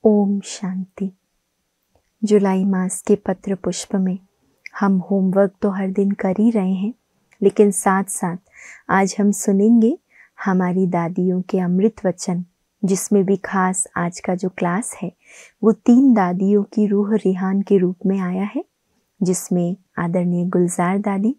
ओम शांति। जुलाई मास के पत्र पुष्प में हम होमवर्क तो हर दिन कर ही रहे हैं, लेकिन साथ साथ आज हम सुनेंगे हमारी दादियों के अमृत वचन, जिसमें भी खास आज का जो क्लास है वो 3 दादियों की रूह रिहान के रूप में आया है, जिसमें आदरणीय गुलजार दादी,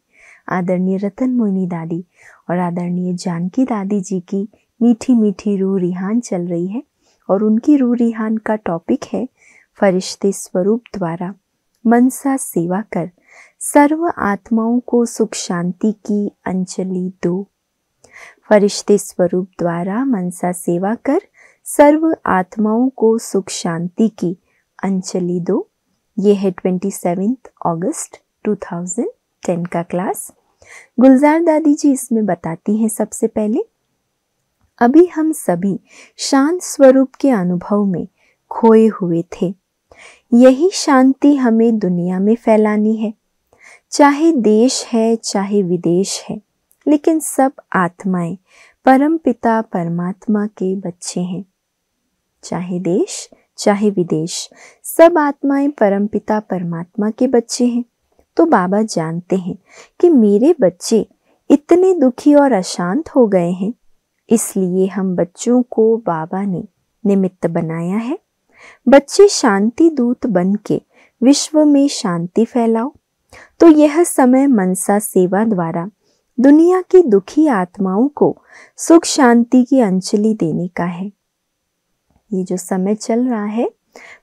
आदरणीय रतन मोहिनी दादी और आदरणीय जानकी दादी जी की मीठी मीठी रूह रिहान चल रही है। और उनकी रूह रिहान का टॉपिक है फरिश्ते स्वरूप द्वारा मनसा सेवा कर सर्व आत्माओं को सुख शांति की अंजलि दो। फरिश्ते स्वरूप द्वारा मनसा सेवा कर सर्व आत्माओं को सुख शांति की अंजलि दो। ये है 27 अगस्त 2010 का क्लास। गुलजार दादी जी इसमें बताती हैं, सबसे पहले अभी हम सभी शांत स्वरूप के अनुभव में खोए हुए थे। यही शांति हमें दुनिया में फैलानी है, चाहे देश है चाहे विदेश है, लेकिन सब आत्माएं परम पिता परमात्मा के बच्चे हैं। चाहे देश चाहे विदेश, सब आत्माएं परम पिता परमात्मा के बच्चे हैं। तो बाबा जानते हैं कि मेरे बच्चे इतने दुखी और अशांत हो गए हैं, इसलिए हम बच्चों को बाबा ने निमित्त बनाया है। बच्चे शांति दूत बन के विश्व में शांति फैलाओ। तो यह समय मनसा सेवा द्वारा दुनिया की दुखी आत्माओं को सुख शांति की अंजलि देने का है। ये जो समय चल रहा है,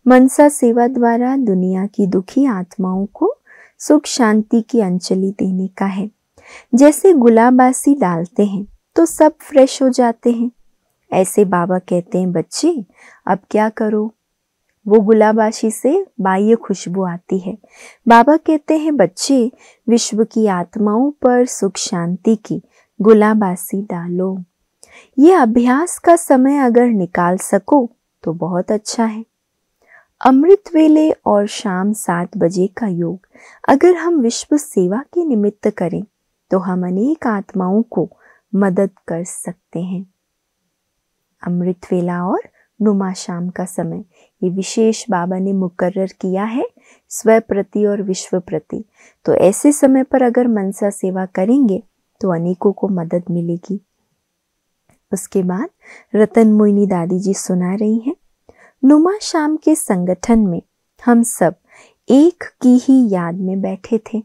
मनसा सेवा द्वारा दुनिया की दुखी आत्माओं को सुख शांति की अंजलि देने का है। जैसे गुलाबासी डालते हैं तो सब फ्रेश हो जाते हैं, ऐसे बाबा कहते हैं बच्चे अब क्या करो। वो गुलाबाशी से बाह्य खुशबू आती है। बाबा कहते हैं बच्चे विश्व की आत्माओं पर सुख शांति की गुलाबासी डालो। ये अभ्यास का समय अगर निकाल सको तो बहुत अच्छा है। अमृत वेले और शाम 7 बजे का योग अगर हम विश्व सेवा के निमित्त करें तो हम अनेक आत्माओं को मदद कर सकते हैं। अमृत वेला और नुमा शाम का समय ये विशेष बाबा ने मुकर्रर किया है स्व प्रति और विश्व प्रति। तो ऐसे समय पर अगर मनसा सेवा करेंगे तो अनेकों को मदद मिलेगी। उसके बाद रतन मोहिनी दादी जी सुना रही हैं, नुमा शाम के संगठन में हम सब एक की ही याद में बैठे थे।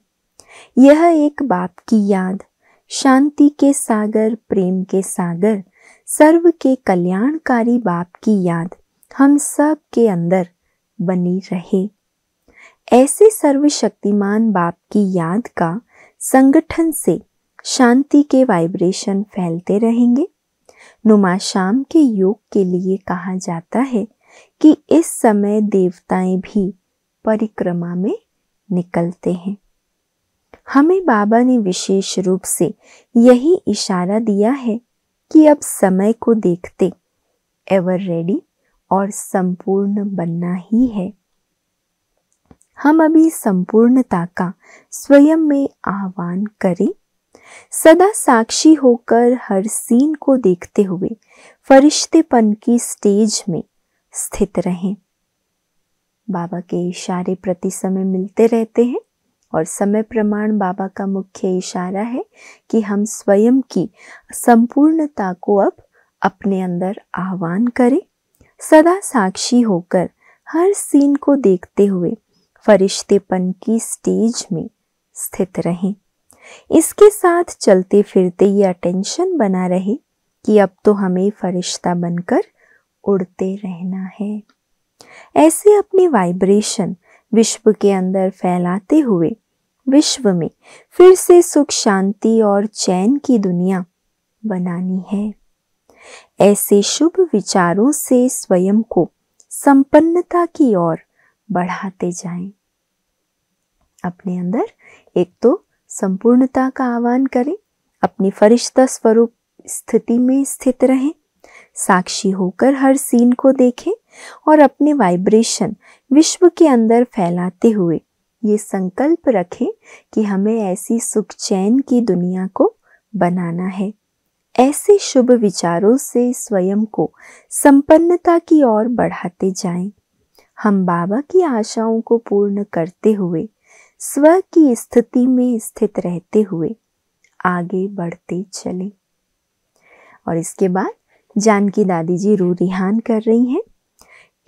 यह एक बाप की याद, शांति के सागर, प्रेम के सागर, सर्व के कल्याणकारी बाप की याद हम सब के अंदर बनी रहे। ऐसे सर्वशक्तिमान बाप की याद का संगठन से शांति के वाइब्रेशन फैलते रहेंगे। नुमा शाम के योग के लिए कहा जाता है कि इस समय देवताएं भी परिक्रमा में निकलते हैं। हमें बाबा ने विशेष रूप से यही इशारा दिया है कि अब समय को देखते एवर रेडी और संपूर्ण बनना ही है। हम अभी संपूर्णता का स्वयं में आह्वान करें। सदा साक्षी होकर हर सीन को देखते हुए फरिश्तेपन की स्टेज में स्थित रहें। बाबा के इशारे प्रति समय मिलते रहते हैं और समय प्रमाण बाबा का मुख्य इशारा है कि हम स्वयं की संपूर्णता को अब अपने अंदर आह्वान करें। सदा साक्षी होकर हर सीन को देखते हुए फरिश्तेपन की स्टेज में स्थित रहें। इसके साथ चलते फिरते ये अटेंशन बना रहे कि अब तो हमें फरिश्ता बनकर उड़ते रहना है। ऐसे अपने वाइब्रेशन विश्व के अंदर फैलाते हुए विश्व में फिर से सुख शांति और चैन की दुनिया बनानी है। ऐसे शुभ विचारों से स्वयं को संपन्नता की ओर बढ़ाते जाएं। अपने अंदर एक तो संपूर्णता का आह्वान करें, अपनी फरिश्ता स्वरूप स्थिति में स्थित रहें, साक्षी होकर हर सीन को देखें और अपने वाइब्रेशन विश्व के अंदर फैलाते हुए ये संकल्प रखें कि हमें ऐसी सुख चैन की दुनिया को बनाना है। ऐसे शुभ विचारों से स्वयं को संपन्नता की ओर बढ़ाते जाएं। हम बाबा की आशाओं को पूर्ण करते हुए, स्व की स्थिति में स्थित रहते हुए आगे बढ़ते चले। और इसके बाद जानकी दादी जी रू रिहान कर रही हैं,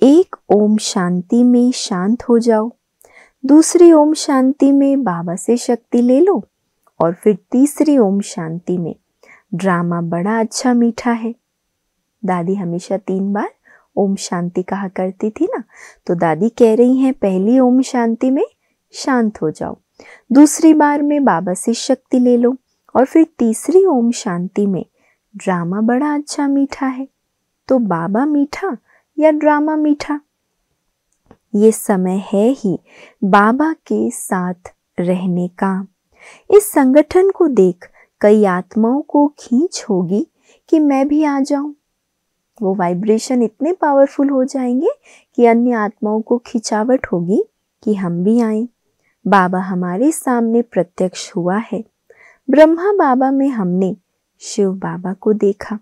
एक ओम शांति में शांत हो जाओ, दूसरी ओम शांति में बाबा से शक्ति ले लो, और फिर तीसरी ओम शांति में ड्रामा बड़ा अच्छा मीठा है। दादी हमेशा 3 बार ओम शांति कहा करती थी ना, तो दादी कह रही हैं पहली ओम शांति में शांत हो जाओ, दूसरी बार में बाबा से शक्ति ले लो, और फिर तीसरी ओम शांति में ड्रामा बड़ा अच्छा मीठा है। तो बाबा मीठा या ड्रामा मीठा? ये समय है ही बाबा के साथ रहने का। इस संगठन को देख कई आत्माओं को खींच होगी कि मैं भी आ जाऊं। वो वाइब्रेशन इतने पावरफुल हो जाएंगे कि अन्य आत्माओं को खिंचावट होगी कि हम भी आएं। बाबा हमारे सामने प्रत्यक्ष हुआ है। ब्रह्मा बाबा में हमने शिव बाबा को देखा।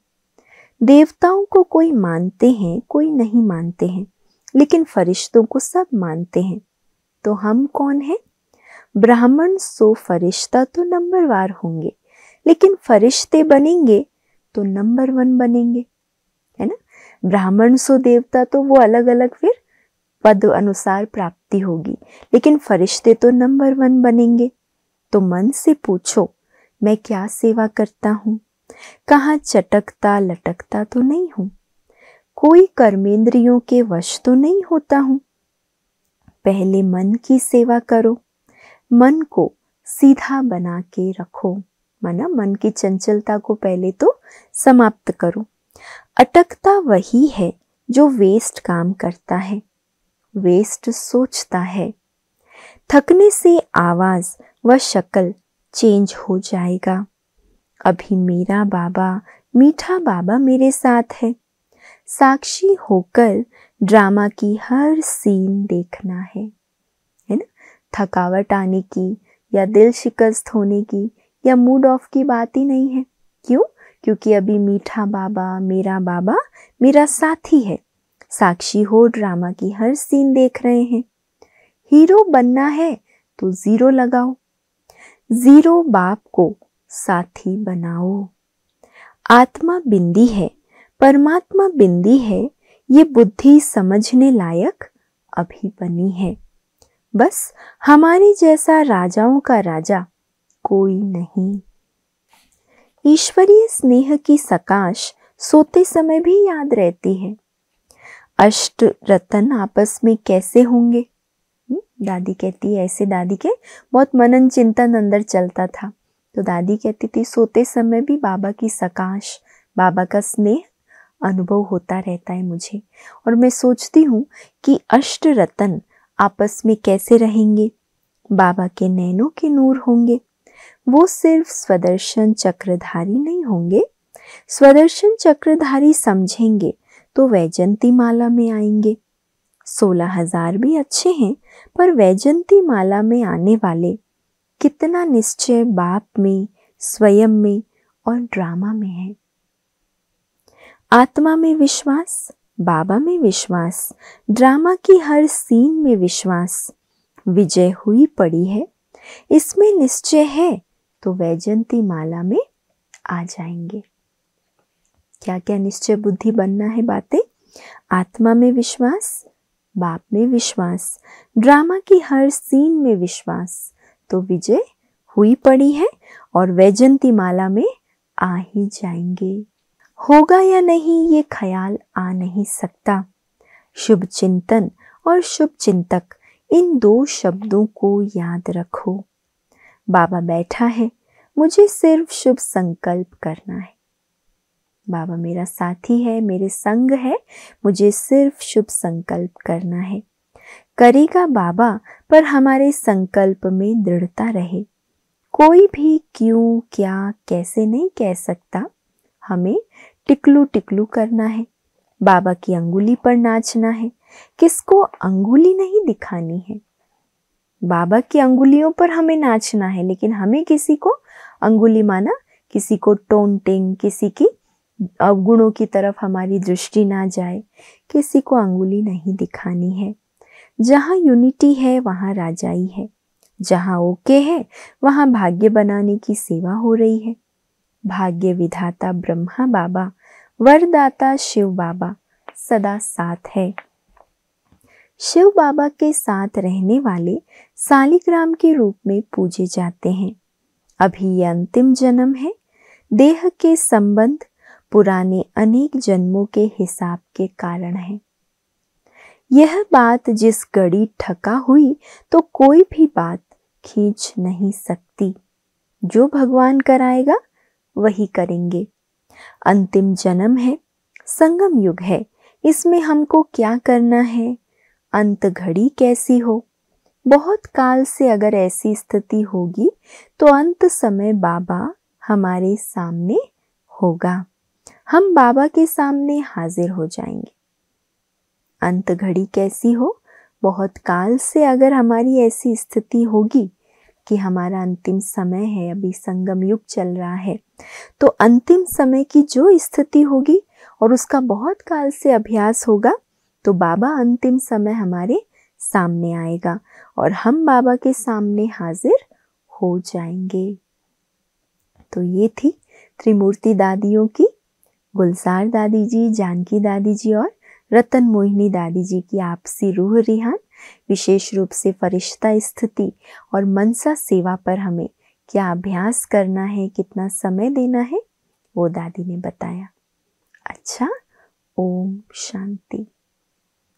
देवताओं को कोई मानते हैं, कोई नहीं मानते हैं, लेकिन फरिश्तों को सब मानते हैं। तो हम कौन हैं? ब्राह्मण सो फरिश्ता तो नंबरवार होंगे, लेकिन फरिश्ते बनेंगे तो नंबर 1 बनेंगे, है ना। ब्राह्मण सो देवता तो वो अलग अलग फिर पद अनुसार प्राप्ति होगी, लेकिन फरिश्ते तो नंबर 1 बनेंगे। तो मन से पूछो, मैं क्या सेवा करता हूँ? कहाँ चटकता लटकता तो नहीं हूँ, कोई कर्मेंद्रियों के वश तो नहीं होता हूँ। पहले मन की सेवा करो, मन को सीधा बना के रखो। माना मन की चंचलता को पहले तो समाप्त करो। अटकता वही है जो वेस्ट काम करता है, वेस्ट सोचता है। थकने से आवाज व शक्ल चेंज हो जाएगा। अभी मेरा बाबा, मीठा बाबा मेरे साथ है। साक्षी होकर ड्रामा की हर सीन देखना है ना। थकावट आने की या दिल शिकस्त होने की या मूड ऑफ की बात ही नहीं है। क्यों? क्योंकि अभी मीठा बाबा मेरा साथी है। साक्षी हो ड्रामा की हर सीन देख रहे हैं। हीरो बनना है तो 0 लगाओ, 0 बाप को साथी बनाओ। आत्मा बिंदी है, परमात्मा बिंदी है, ये बुद्धि समझने लायक अभी बनी है। बस हमारे जैसा राजाओं का राजा कोई नहीं। ईश्वरीय स्नेह की सकाश सोते समय भी याद रहती है। अष्ट रतन आपस में कैसे होंगे? दादी कहती है ऐसे। दादी के बहुत मनन चिंतन अंदर चलता था, तो दादी कहती थी सोते समय भी बाबा की सकाश, बाबा का स्नेह अनुभव होता रहता है मुझे। और मैं सोचती हूँ कि अष्ट रतन आपस में कैसे रहेंगे? बाबा के नैनों के नूर होंगे। वो सिर्फ स्वदर्शन चक्रधारी नहीं होंगे। स्वदर्शन चक्रधारी समझेंगे तो वैजंती माला में आएंगे। 16,000 भी अच्छे हैं, पर वैजंती माला में आने वाले कितना निश्चय बाप में, स्वयं में और ड्रामा में है। आत्मा में विश्वास, बाबा में विश्वास, ड्रामा की हर सीन में विश्वास। विजय हुई पड़ी है, इसमें निश्चय है तो वैजंती माला में आ जाएंगे। क्या क्या निश्चय बुद्धि बनना है बातें? आत्मा में विश्वास, बाप में विश्वास, ड्रामा की हर सीन में विश्वास, तो विजय हुई पड़ी है और वैजंती माला में आ ही जाएंगे। होगा या नहीं ये ख्याल आ नहीं सकता। शुभ चिंतन और शुभ चिंतक, इन 2 शब्दों को याद रखो। बाबा बैठा है, मुझे सिर्फ शुभ संकल्प करना है। बाबा मेरा साथी है, मेरे संग है, मुझे सिर्फ शुभ संकल्प करना है। करेगा बाबा, पर हमारे संकल्प में दृढ़ता रहे। कोई भी क्यों, क्या, कैसे नहीं कह सकता। हमें टिकलू टिकलू करना है, बाबा की अंगुली पर नाचना है। किसको अंगुली नहीं दिखानी है, बाबा की अंगुलियों पर हमें नाचना है, लेकिन हमें किसी को अंगुली माना, किसी को टोंटिंग, किसी की अवगुणों की तरफ हमारी दृष्टि ना जाए, किसी को अंगुली नहीं दिखानी है। जहाँ यूनिटी है वहाँ राजाई है, जहाँ ओके है वहाँ भाग्य बनाने की सेवा हो रही है। भाग्य विधाता ब्रह्मा बाबा, वरदाता शिव बाबा सदा साथ है। शिव बाबा के साथ रहने वाले सालिग्राम के रूप में पूजे जाते हैं। अभी ये अंतिम जन्म है। देह के संबंध पुराने अनेक जन्मों के हिसाब के कारण है। यह बात जिस घड़ी ठका हुई तो कोई भी बात खींच नहीं सकती। जो भगवान कराएगा वही करेंगे। अंतिम जन्म है, संगम युग है, इसमें हमको क्या करना है? अंत घड़ी कैसी हो? बहुत काल से अगर ऐसी स्थिति होगी तो अंत समय बाबा हमारे सामने होगा। हम बाबा के सामने हाजिर हो जाएंगे। अंत घड़ी कैसी हो? बहुत काल से अगर हमारी ऐसी स्थिति होगी कि हमारा अंतिम समय है, अभी संगम युग चल रहा है, तो अंतिम समय की जो स्थिति होगी और उसका बहुत काल से अभ्यास होगा तो बाबा अंतिम समय हमारे सामने आएगा और हम बाबा के सामने हाजिर हो जाएंगे। तो ये थी त्रिमूर्ति दादियों की, गुलजार दादी जी, जानकी दादी जी और रतन मोहिनी दादी जी की आपसी रूह रिहान, विशेष रूप से फरिश्ता स्थिति और मनसा सेवा पर हमें क्या अभ्यास करना है, कितना समय देना है, वो दादी ने बताया। अच्छा, ओम शांति।